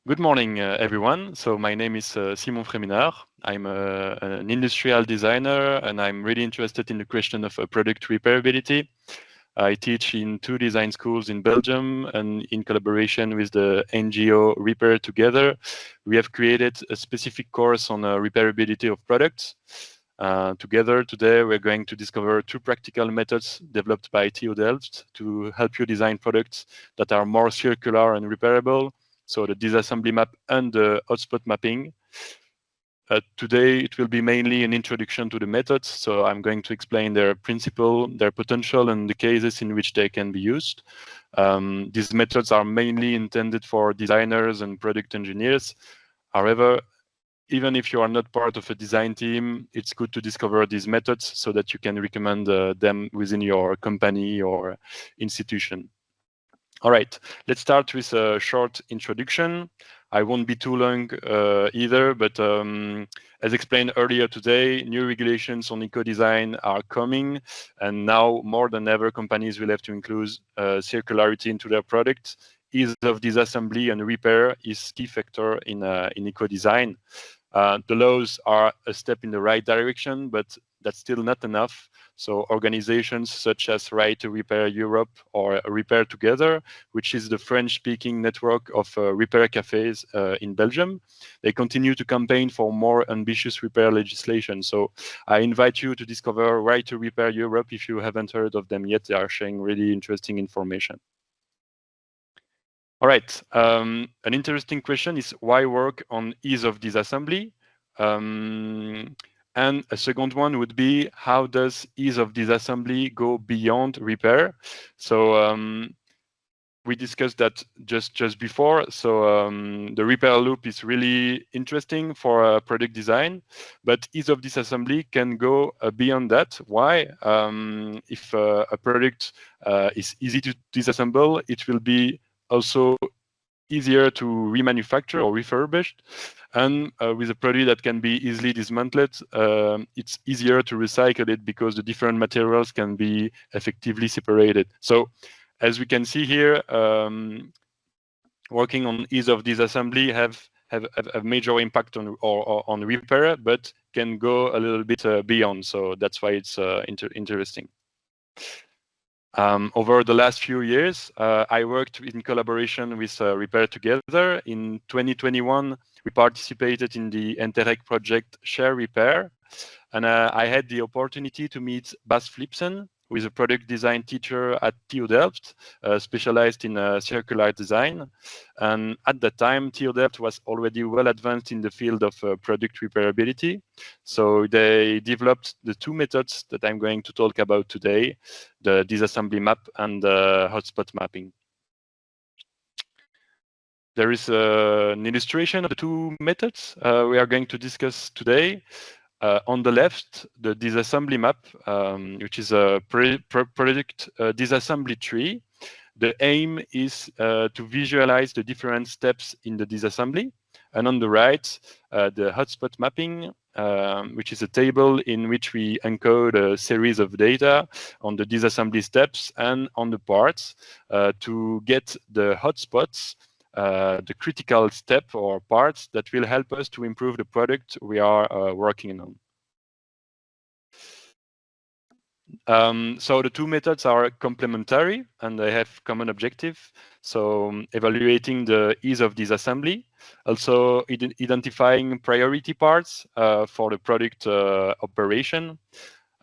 Good morning, everyone. So my name is Simon Frémineur. I'm an industrial designer, and I'm really interested in the question of product repairability. I teach in 2 design schools in Belgium, and in collaboration with the NGO Repair Together, we have created a specific course on repairability of products. Together today, we're going to discover 2 practical methods developed by TU Delft to help you design products that are more circular and repairable. So the disassembly map and the hotspot mapping. Today, it will be mainly an introduction to the methods. So I'm going to explain their principle, their potential, and the cases in which they can be used. These methods are mainly intended for designers and product engineers. However, even if you are not part of a design team, it's good to discover these methods so that you can recommend them within your company or institution. All right, let's start with a short introduction. I won't be too long either, but as explained earlier today, new regulations on eco-design are coming, and now more than ever, companies will have to include circularity into their products. Ease of disassembly and repair is key factor in eco-design. The laws are a step in the right direction, but that's still not enough. So organizations such as Right to Repair Europe or Repair Together, which is the French-speaking network of repair cafes in Belgium, they continue to campaign for more ambitious repair legislation. So I invite you to discover Right to Repair Europe if you haven't heard of them yet. They are sharing really interesting information. All right, an interesting question is why work on ease of disassembly? And a second one would be, how does ease of disassembly go beyond repair? So we discussed that just before. So the repair loop is really interesting for product design, but ease of disassembly can go beyond that. Why? If a product is easy to disassemble, it will be also easier to remanufacture or refurbish. And with a product that can be easily dismantled, it's easier to recycle it because the different materials can be effectively separated. So as we can see here, working on ease of disassembly have a major impact on repair, but can go a little bit beyond. So that's why it's interesting. Over the last few years, I worked in collaboration with Repair Together. In 2021, we participated in the Interreg project Share Repair, and I had the opportunity to meet Bas Flipsen, who is a product design teacher at TU Delft, specialized in circular design. And at that time, TU Delft was already well advanced in the field of product repairability. So they developed the 2 methods that I'm going to talk about today, the disassembly map and the hotspot mapping. There is an illustration of the 2 methods we are going to discuss today. On the left, the disassembly map, which is a product disassembly tree. The aim is to visualize the different steps in the disassembly. And on the right, the hotspot mapping, which is a table in which we encode a series of data on the disassembly steps and on the parts to get the hotspots, the critical step or parts that will help us to improve the product we are working on. So the 2 methods are complementary and they have common objective. So evaluating the ease of disassembly, also identifying priority parts for the product operation,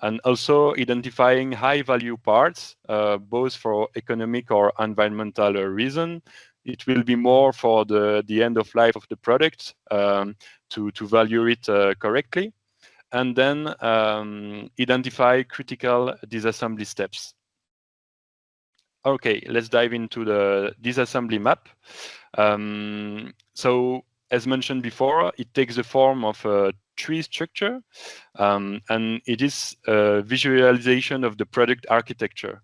and also identifying high value parts, both for economic or environmental reason. It will be more for the end of life of the product to value it correctly. And then identify critical disassembly steps. Okay, let's dive into the disassembly map. So as mentioned before, it takes the form of a tree structure, and it is a visualization of the product architecture.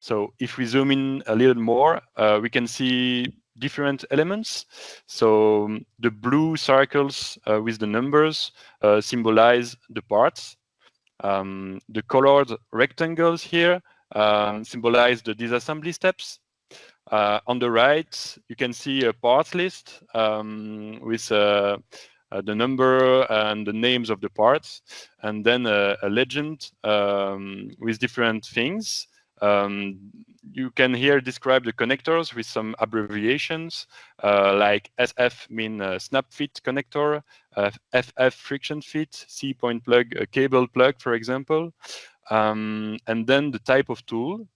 So if we zoom in a little more, we can see different elements. So the blue circles with the numbers symbolize the parts. The colored rectangles here symbolize the disassembly steps. On the right, you can see a parts list with the number and the names of the parts, and then a legend with different things. You can here describe the connectors with some abbreviations, like SF mean snap fit connector, FF friction fit, C point plug, a cable plug, for example. And then the type of tool.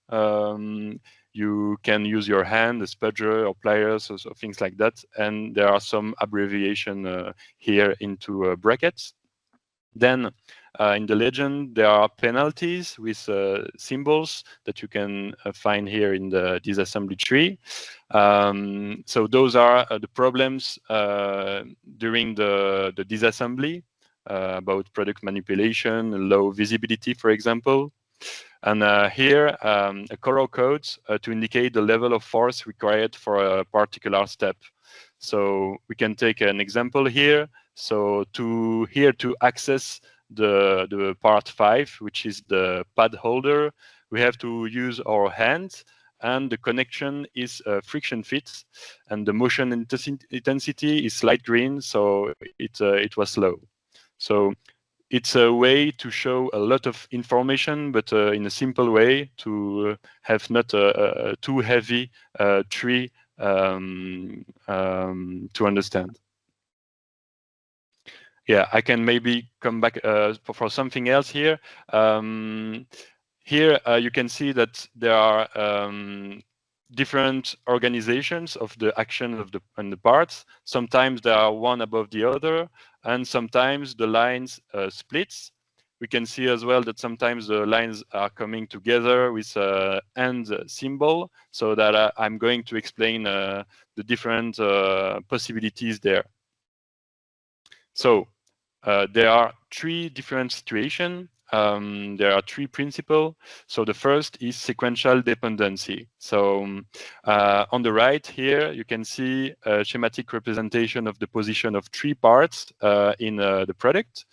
You can use your hand, a spudger or pliers or things like that. And there are some abbreviation here into brackets. Then in the legend, there are penalties with symbols that you can find here in the disassembly tree. So those are the problems during the disassembly about product manipulation, low visibility, for example. And here, a color code to indicate the level of force required for a particular step. So we can take an example here. So to access the part 5, which is the pad holder, we have to use our hand, and the connection is friction fit, and the motion intensity is light green, so it was low. So it's a way to show a lot of information, but in a simple way to have not a too heavy tree to understand. Yeah, I can maybe come back for something else here. Here you can see that there are different organizations of the action of the parts. Sometimes they are one above the other, and sometimes the lines splits. We can see as well that sometimes the lines are coming together with a and symbol, so that I'm going to explain the different possibilities there. So there are 3 different situations. There are 3 principles. So the first is sequential dependency. So on the right here, you can see a schematic representation of the position of 3 parts in the product.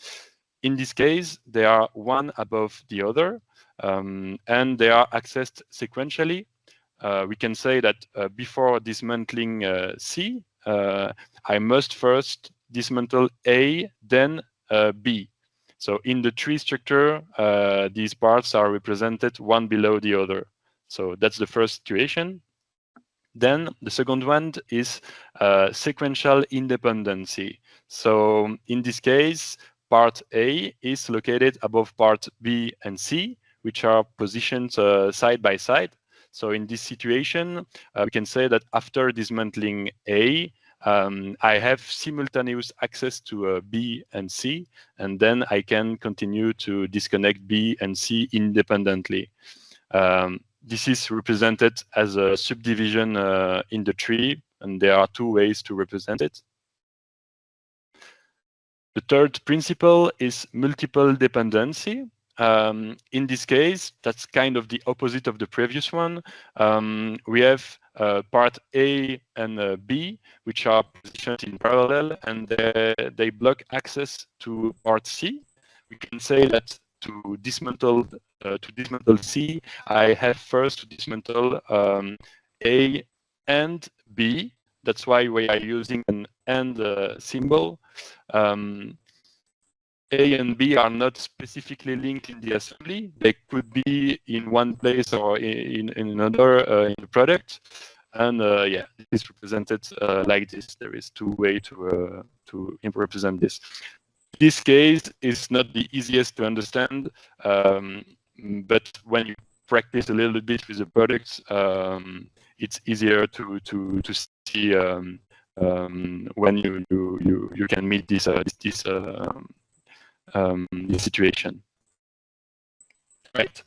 In this case, they are one above the other, and they are accessed sequentially. We can say that before dismantling C, I must first dismantle A, then B. So in the tree structure, these parts are represented one below the other. So that's the first situation. Then the second one is sequential independency. So in this case, part A is located above part B and C, which are positioned side by side. So in this situation, we can say that after dismantling A, I have simultaneous access to B and C, and then I can continue to disconnect B and C independently. This is represented as a subdivision in the tree, and there are 2 ways to represent it. The third principle is multiple dependency. In this case, that's kind of the opposite of the previous one. We have part A and B, which are positioned in parallel, and they block access to part C. We can say that to dismantle C, I have first to dismantle A and B. That's why we are using an AND symbol. A and B are not specifically linked in the assembly. They could be in one place or in another in the product. And yeah, this is represented like this. There is 2 ways to represent this. This case is not the easiest to understand, but when you practice a little bit with the products, it's easier to see when you can meet this situation. Right.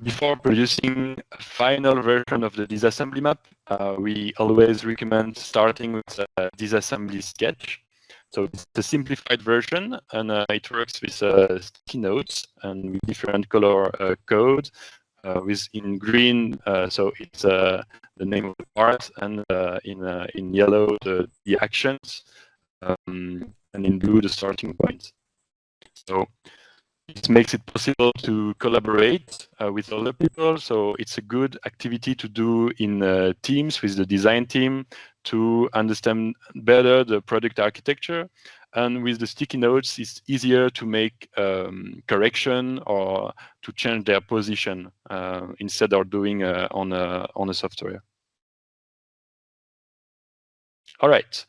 Before producing a final version of the disassembly map, we always recommend starting with a disassembly sketch. So it's a simplified version, and it works with sticky notes and with different color code. With in green, so it's the name of the part, and in yellow the actions, and in blue the starting point. So It makes it possible to collaborate with other people. So it's a good activity to do in teams with the design team to understand better the product architecture. And with the sticky notes, it's easier to make correction or to change their position instead of doing on a software. All right,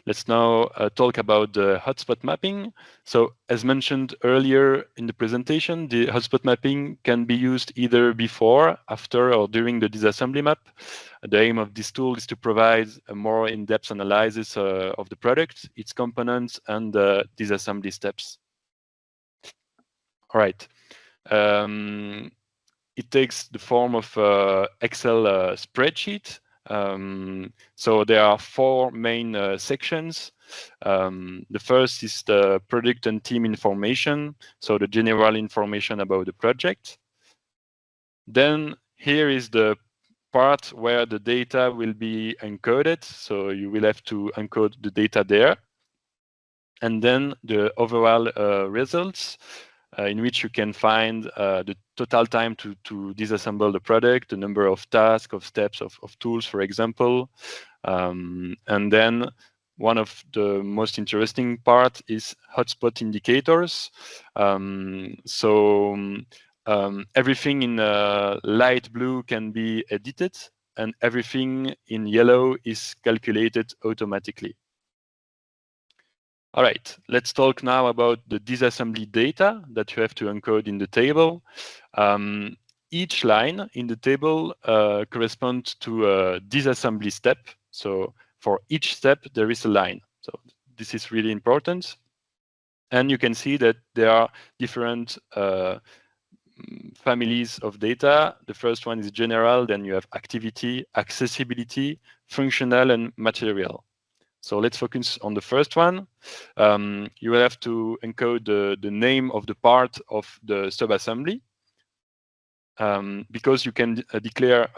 let's now talk about the hotspot mapping. So as mentioned earlier in the presentation, the hotspot mapping can be used either before, after, or during the disassembly map. The aim of this tool is to provide a more in-depth analysis of the product, its components, and the disassembly steps. All right. It takes the form of Excel spreadsheet. So there are four main sections. The first is the product and team information, so the general information about the project. Then here is the part where the data will be encoded, so you will have to encode the data there. And then the overall results, in which you can find the total time to disassemble the product, the number of tasks, of steps, of tools, for example. And then one of the most interesting part is hotspot indicators. Everything in light blue can be edited, and everything in yellow is calculated automatically. All right, let's talk now about the disassembly data that you have to encode in the table. Each line in the table corresponds to a disassembly step. So for each step, there is a line. So this is really important. And you can see that there are different families of data. The first one is general, then you have activity, accessibility, functional, and material. So let's focus on the first one. You will have to encode the name of the part of the subassembly, because you can declare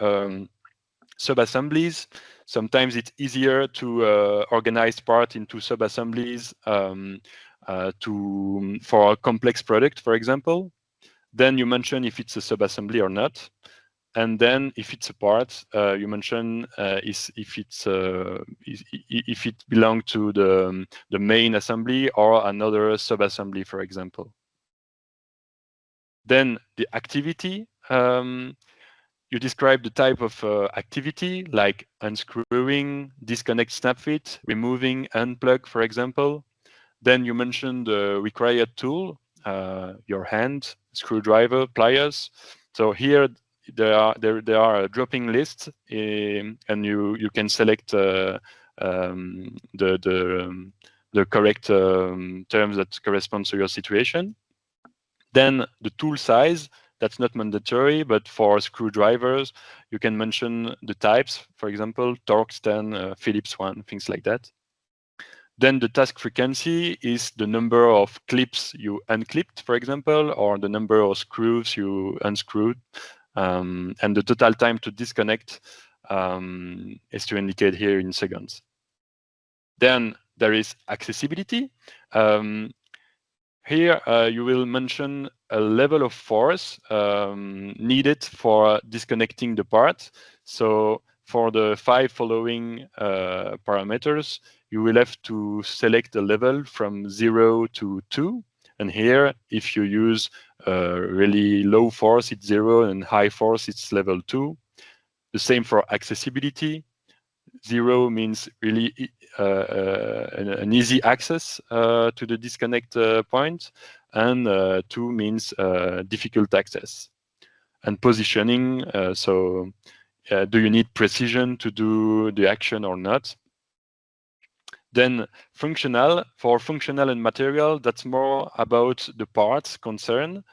subassemblies. Sometimes it's easier to organize part into subassemblies for a complex product, for example. Then you mention if it's a subassembly or not. And then, if it's a part, you mention if it belongs to the main assembly or another subassembly, for example. Then the activity. You describe the type of activity, like unscrewing, disconnect snap fit, removing, unplug, for example. Then you mention the required tool, your hand, screwdriver, pliers. So here there are a dropping list, and you can select the correct terms that correspond to your situation. Then the tool size, that's not mandatory, but for screwdrivers, you can mention the types, for example, Torx 10, Phillips 1, things like that. Then the task frequency is the number of clips you unclipped, for example, or the number of screws you unscrewed. And the total time to disconnect is to indicate here in seconds. Then there is accessibility. Here you will mention a level of force needed for disconnecting the part. So for the 5 following parameters, you will have to select a level from 0 to 2. And here, if you use really low force, it's 0, and high force, it's level 2. The same for accessibility. 0 means really an easy access to the disconnect point, and 2 means difficult access. And positioning, do you need precision to do the action or not? Then functional, for functional and material, that's more about the parts concerned,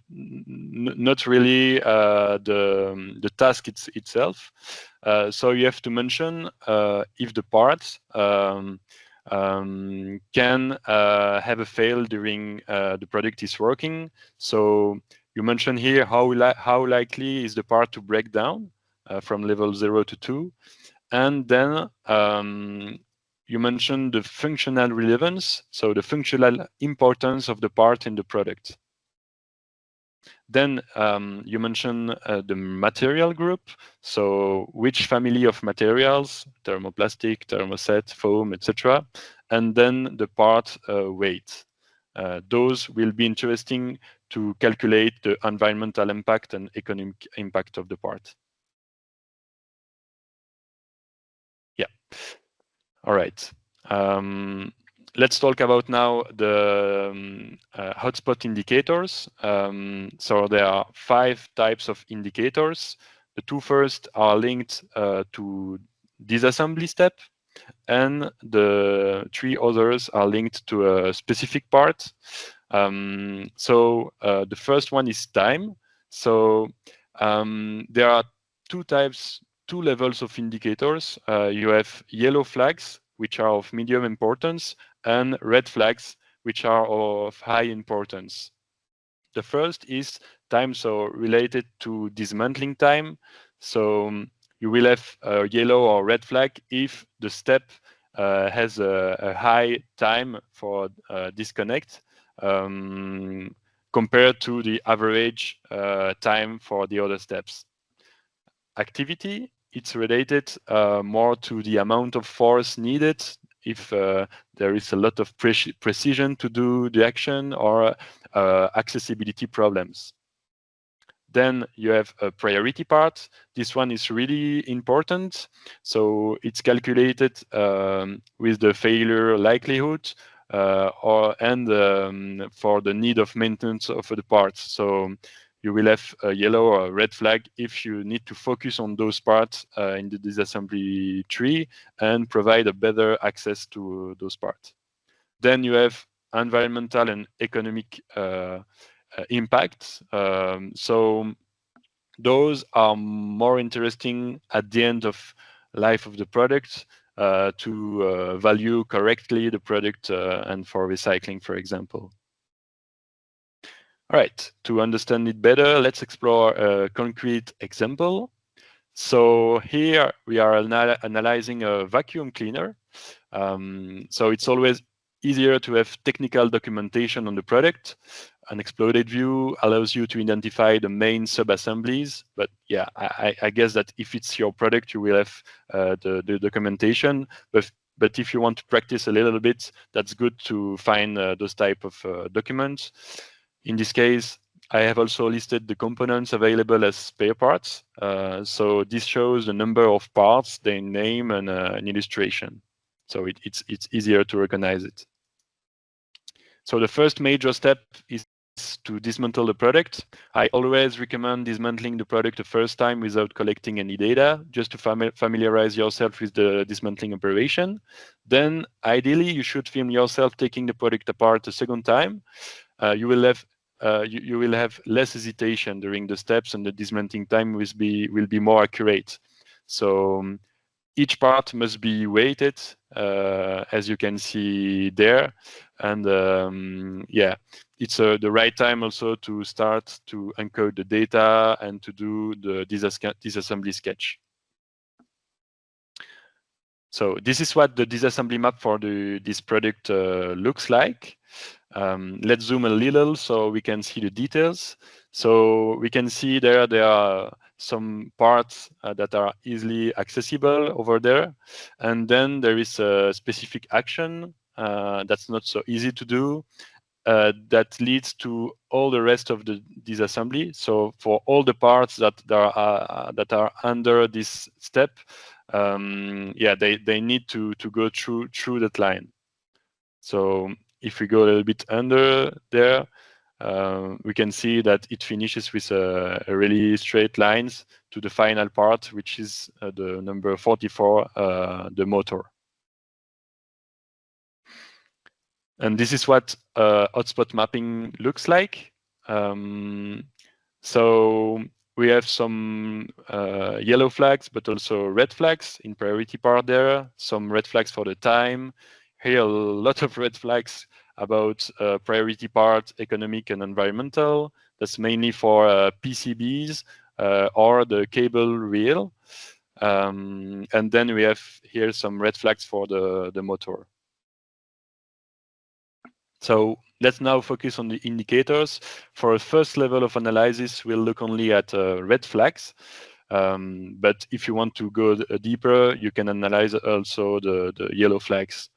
not really the task itself. So you have to mention if the parts can have a fail during the product is working. So you mention here how likely is the part to break down from level 0 to 2. And then you mentioned the functional relevance, so the functional importance of the part in the product. Then you mentioned the material group. So which family of materials, thermoplastic, thermoset, foam, etc. And then the part weight. Those will be interesting to calculate the environmental impact and economic impact of the part. Yeah. All right. Let's talk about now the hotspot indicators. So there are 5 types of indicators. The 2 first are linked to disassembly step, and the 3 others are linked to a specific part. So the first one is time. So there are 2 levels of indicators. You have yellow flags, which are of medium importance, and red flags, which are of high importance. The first is time, so related to dismantling time. So you will have a yellow or red flag if the step has a high time for disconnect compared to the average time for the other steps. Activity, it's related more to the amount of force needed if there is a lot of precision to do the action or accessibility problems. Then you have a priority part. This one is really important. So it's calculated with the failure likelihood and for the need of maintenance of the parts. So you will have a yellow or a red flag if you need to focus on those parts in the disassembly tree and provide a better access to those parts. Then you have environmental and economic impacts. So those are more interesting at the end of life of the product to value correctly the product and for recycling, for example. All right, to understand it better, let's explore a concrete example. So here we are analyzing a vacuum cleaner. So it's always easier to have technical documentation on the product. An exploded view allows you to identify the main sub-assemblies. But yeah, I guess that if it's your product, you will have the documentation. But if you want to practice a little bit, that's good to find those type of documents. In this case, I have also listed the components available as spare parts. So this shows the number of parts, their name, and an illustration. So it's easier to recognize it. So the first major step is to dismantle the product. I always recommend dismantling the product the first time without collecting any data, just to familiarize yourself with the dismantling operation. Then, ideally, you should film yourself taking the product apart a second time. You will have less hesitation during the steps, and the dismantling time will be more accurate. So each part must be weighted, as you can see there, and yeah, it's the right time also to start to encode the data and to do the disassembly sketch. So this is what the disassembly map for this product looks like. Let's zoom a little so we can see the details. So we can see there are some parts that are easily accessible over there. And then there is a specific action that's not so easy to do. That leads to all the rest of the disassembly. So for all the parts that are under this step, yeah, they need to go through that line. So if we go a little bit under there, we can see that it finishes with a really straight lines to the final part, which is the number 44, the motor. And this is what hotspot mapping looks like. So we have some yellow flags, but also red flags in priority part there, some red flags for the time. Here, a lot of red flags about priority part, economic and environmental. That's mainly for PCBs or the cable reel. And then we have here some red flags for the motor. So let's now focus on the indicators. For a first level of analysis, we'll look only at red flags. But if you want to go deeper, you can analyze also the yellow flags.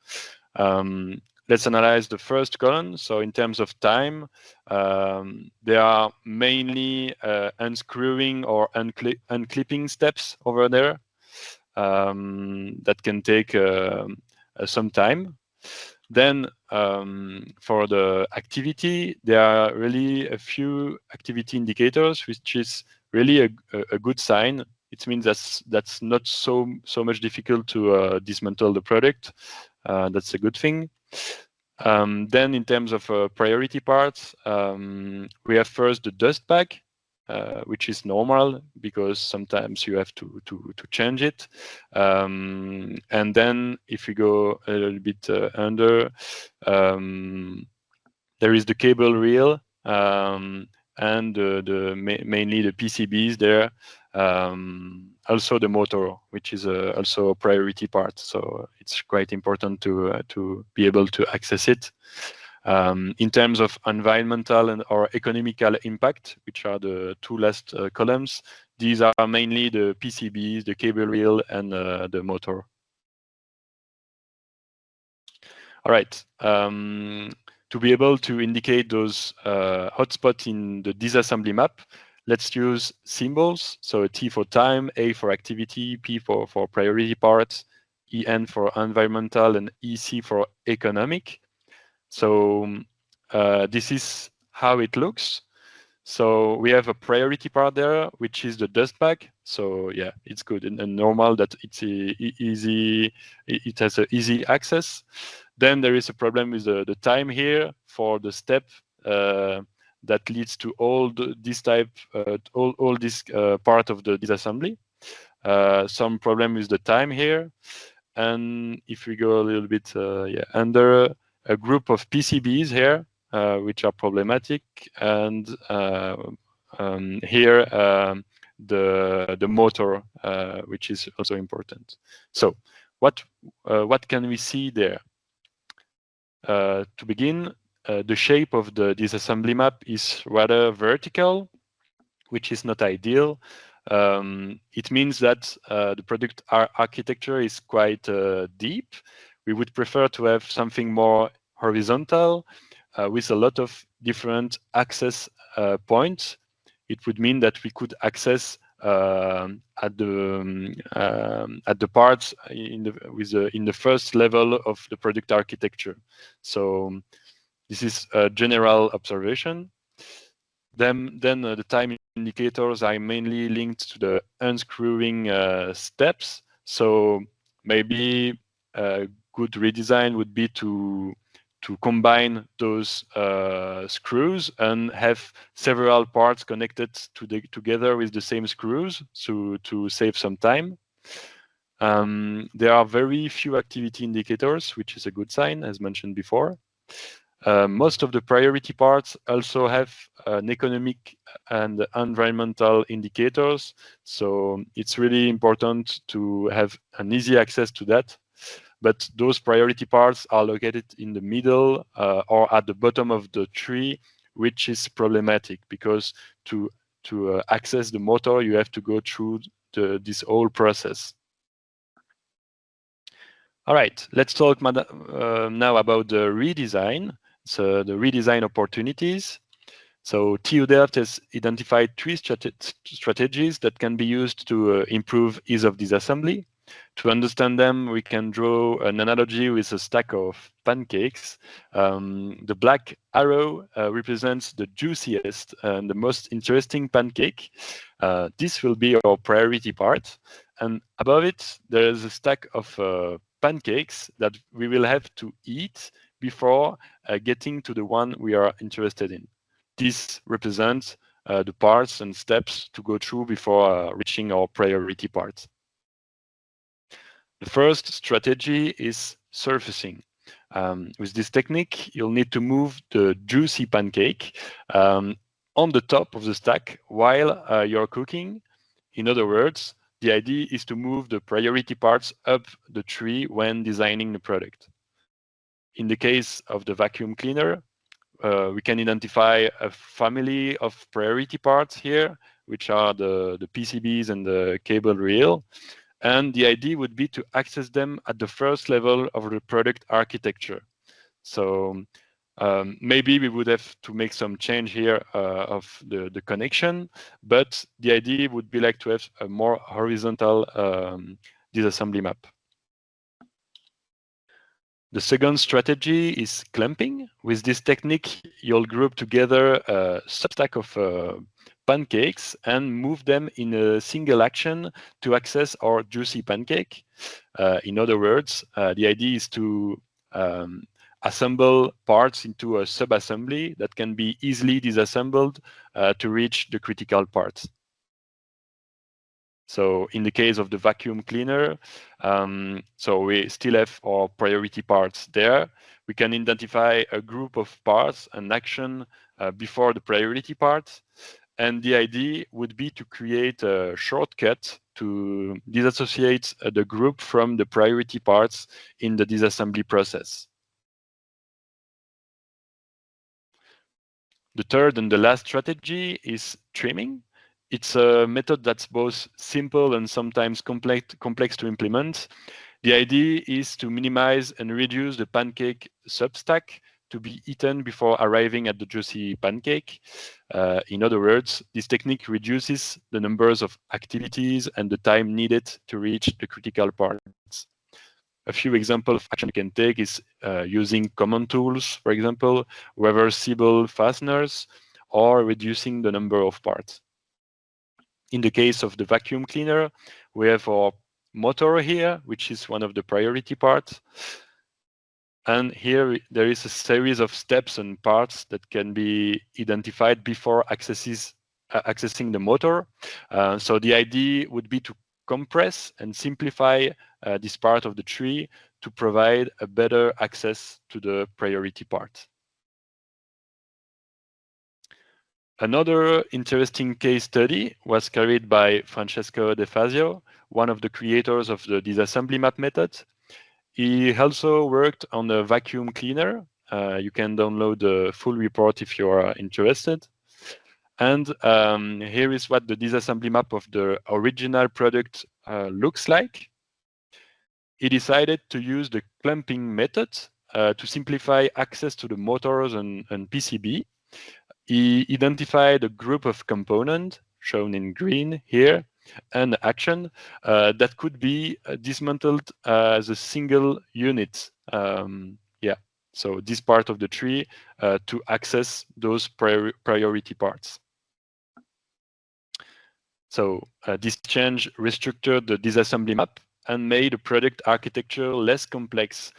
Let's analyze the first column. So in terms of time, there are mainly unscrewing or unclipping steps over there that can take some time. Then for the activity, there are really a few activity indicators, which is really a good sign. It means that's not so much difficult to dismantle the product. That's a good thing. Then in terms of priority parts, we have first the dust bag, which is normal because sometimes you have to change it. And then if you go a little bit under, there is the cable reel and mainly the PCBs there. Also the motor, which is also a priority part. So it's quite important to be able to access it. In terms of environmental or economical impact, which are the two last columns, these are mainly the PCBs, the cable reel, and the motor. All right. To be able to indicate those hotspots in the disassembly map, let's use symbols. So T for time, A for activity, P for priority parts, EN for environmental, and EC for economic. So this is how it looks. So we have a priority part there, which is the dust bag. So yeah, it's good and normal that it's easy. It has an easy access. Then there is a problem with the time here for the step that leads to all this type, all this part of the disassembly. Some problem with the time here. And if we go a little bit under a group of PCBs here, which are problematic, and here the motor, which is also important. So what can we see there? To begin, the shape of the disassembly map is rather vertical, which is not ideal. It means that the product architecture is quite deep. We would prefer to have something more horizontal with a lot of different access points. It would mean that we could access at the parts in the first level of the product architecture. So this is a general observation. Then the time indicators are mainly linked to the unscrewing steps. So maybe a good redesign would be to combine those screws and have several parts connected together with the same screws to save some time. There are very few activity indicators, which is a good sign, as mentioned before. Most of the priority parts also have an economic and environmental indicators. So it's really important to have an easy access to that. But those priority parts are located in the middle or at the bottom of the tree, which is problematic because to access the motor, you have to go through this whole process. All right, let's talk now about the redesign. So the redesign opportunities. So TU Delft has identified three strategies that can be used to improve ease of disassembly. To understand them, we can draw an analogy with a stack of pancakes. The black arrow represents the juiciest and the most interesting pancake. This will be our priority part. And above it, there is a stack of pancakes that we will have to eat before getting to the one we are interested in. This represents the parts and steps to go through before reaching our priority part. The first strategy is surfacing. With this technique, you'll need to move the juicy pancake on the top of the stack while you're cooking. In other words, the idea is to move the priority parts up the tree when designing the product. in the case of the vacuum cleaner, we can identify a family of priority parts here, which are the PCBs and the cable reel. And the idea would be to access them at the first level of the product architecture. So maybe we would have to make some change here of the connection, but the idea would be like to have a more horizontal disassembly map. The second strategy is clamping. With this technique, you'll group together a substack of pancakes and move them in a single action to access our juicy pancake. In other words, the idea is to assemble parts into a sub-assembly that can be easily disassembled to reach the critical parts. So in the case of the vacuum cleaner, so we still have our priority parts there. We can identify a group of parts and action before the priority part. And the idea would be to create a shortcut to disassociate the group from the priority parts in the disassembly process. The third and the last strategy is trimming. It's a method that's both simple and sometimes complex to implement. The idea is to minimize and reduce the pancake substack to be eaten before arriving at the juicy pancake. In other words, this technique reduces the numbers of activities and the time needed to reach the critical parts. A few examples of action you can take is using common tools, for example, reversible fasteners, or reducing the number of parts. In the case of the vacuum cleaner, we have our motor here, which is one of the priority parts. And here there is a series of steps and parts that can be identified before accessing the motor. So the idea would be to compress and simplify this part of the tree to provide a better access to the priority part. Another interesting case study was carried by Francesco De Fazio, one of the creators of the Disassembly Map method. He also worked on a vacuum cleaner. You can download the full report if you are interested. And here is what the disassembly map of the original product looks like. He decided to use the clamping method to simplify access to the motors and PCB. He identified a group of components shown in green here and action that could be dismantled as a single unit. So this part of the tree to access those priority parts. So this change restructured the disassembly map and made the product architecture less complex.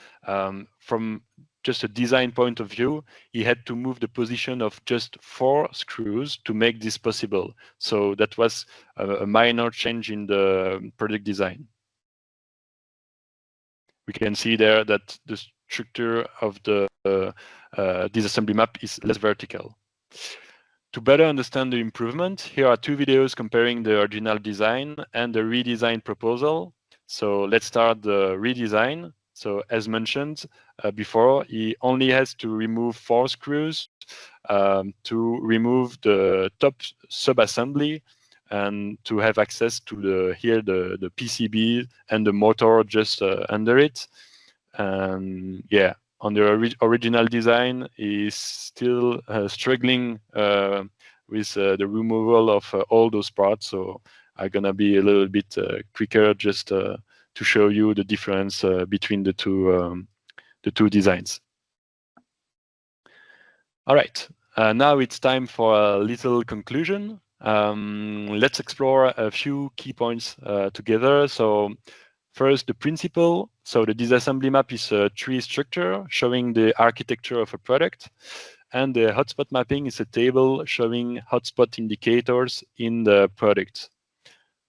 From just a design point of view, he had to move the position of just 4 screws to make this possible. So that was a minor change in the product design. We can see there that the structure of the disassembly map is less vertical. To better understand the improvement, here are 2 videos comparing the original design and the redesign proposal. So let's start the redesign. So as mentioned before, he only has to remove 4 screws to remove the top sub-assembly and to have access to the PCB and the motor just under it. And yeah, on the original design is still struggling with the removal of all those parts. So I'm gonna be a little bit quicker just to show you the difference between the two designs. All right, now it's time for a little conclusion. Let's explore a few key points together. So first, the principle. So the disassembly map is a tree structure showing the architecture of a product. And the hotspot mapping is a table showing hotspot indicators in the product.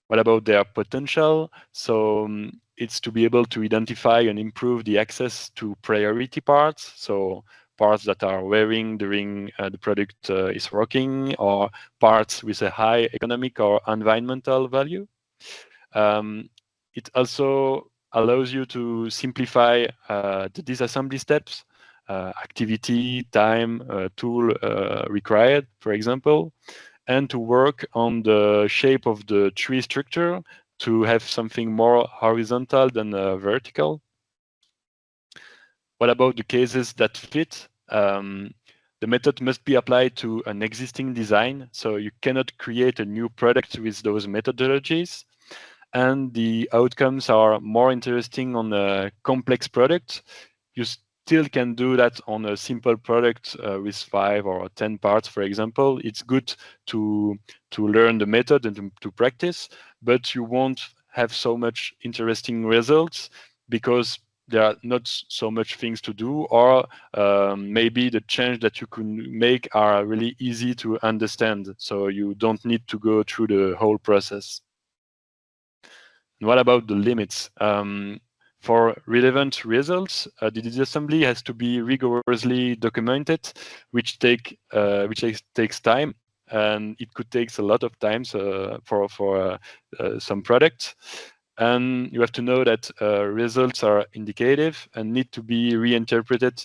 What about their potential? So it's to be able to identify and improve the access to priority parts. So parts that are wearing during the product is working, or parts with a high economic or environmental value. It also allows you to simplify the disassembly steps. activity, time, tool required, for example, and to work on the shape of the tree structure to have something more horizontal than vertical. What about the cases that fit? The method must be applied to an existing design, so you cannot create a new product with those methodologies. And the outcomes are more interesting on a complex product. You still can do that on a simple product with 5 or 10 parts, for example. It's good to learn the method and to practice, but you won't have so much interesting results because there are not so much things to do, or maybe the change that you can make are really easy to understand, so you don't need to go through the whole process. And what about the limits? For relevant results, the disassembly has to be rigorously documented, which takes time, and it could take a lot of time for some products. And you have to know that results are indicative and need to be reinterpreted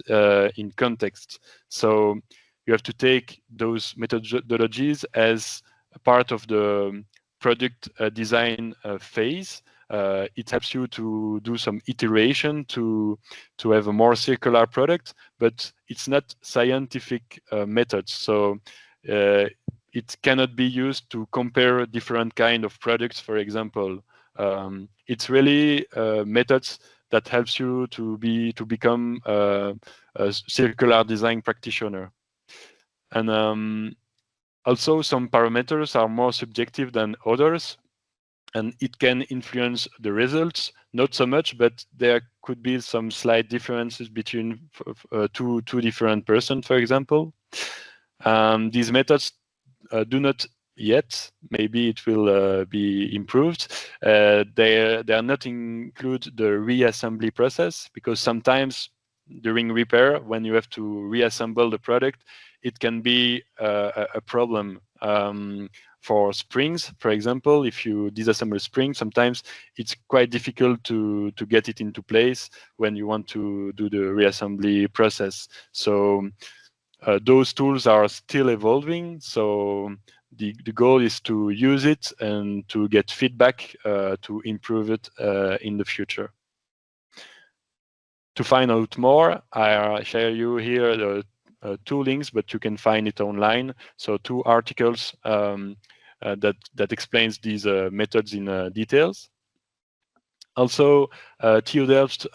in context. So you have to take those methodologies as a part of the product design phase. It helps you to do some iteration to have a more circular product, but it's not scientific methods. So it cannot be used to compare different kind of products, for example. It's really methods that helps you to become a circular design practitioner. And also some parameters are more subjective than others, and it can influence the results, not so much, but there could be some slight differences between two different persons, for example. These methods do not yet, maybe it will be improved. They are not include the reassembly process, because sometimes during repair, when you have to reassemble the product, it can be a problem. For springs, for example, if you disassemble a spring, sometimes it's quite difficult to get it into place when you want to do the reassembly process. So those tools are still evolving. So the goal is to use it and to get feedback to improve it in the future. To find out more, I share you here the 2 links, but you can find it online. So 2 articles that explains these methods in details. Also, TU Delft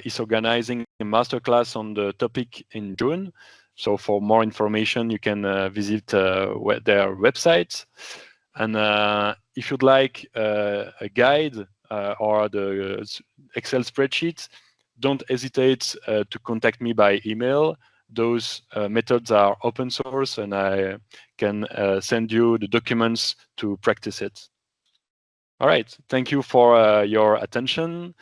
is organizing a masterclass on the topic in June. So for more information, you can visit their website. And if you'd like a guide or the Excel spreadsheet, don't hesitate to contact me by email. Those methods are open source, and I can send you the documents to practice it. All right, thank you for your attention.